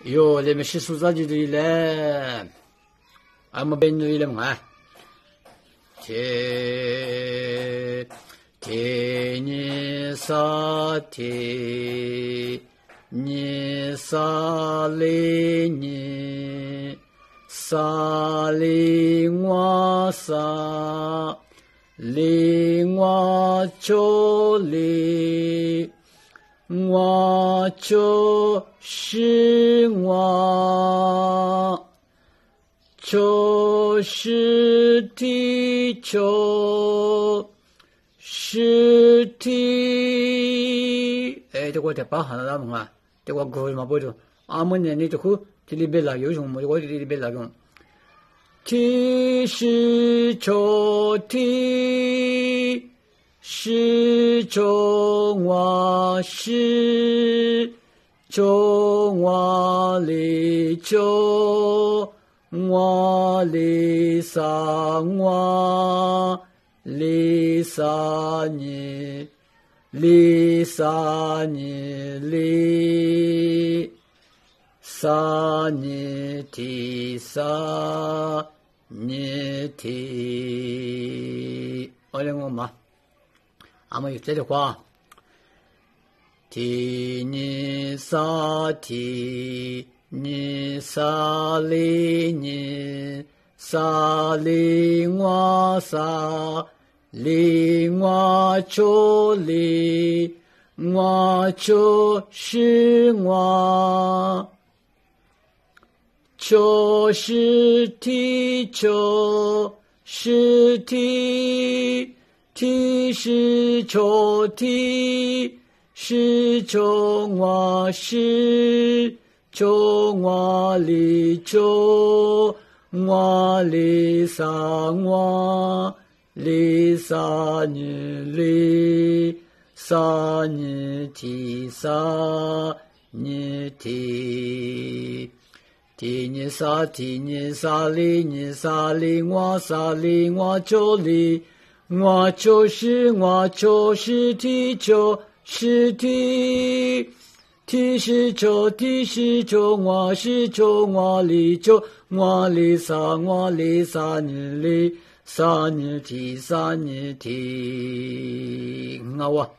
哟，那么是苏扎就对了，俺们本对了嘛。te ni sa te ni sa le ni sa le ngwa sa le ngwa cho le ngwa cho shi ngwa cho shi ti cho尸体，哎，这个在巴哈那门啊，这个歌嘛不着，阿门呢，你这个这里边啦有什么？我这里边啦用，体是抽屉，是中华是中华里中华里三华。li sa ni li sa ni li sa ni ti sa ni ti 我来我嘛，俺们有这句话，ti ni sa ti ni sa li ni sa li ngwa sa li ngwa cho li ngwa cho shi ngwa cho shi ti cho shi ti ti shi cho ti shi cho ngwa shi cho ngwa li cho我里三我里三你里三你提三你提提你三提你三里你三里我三里我九里我就是提就是提提是九提是九我是九我里九我里三你里三你提三你提，我。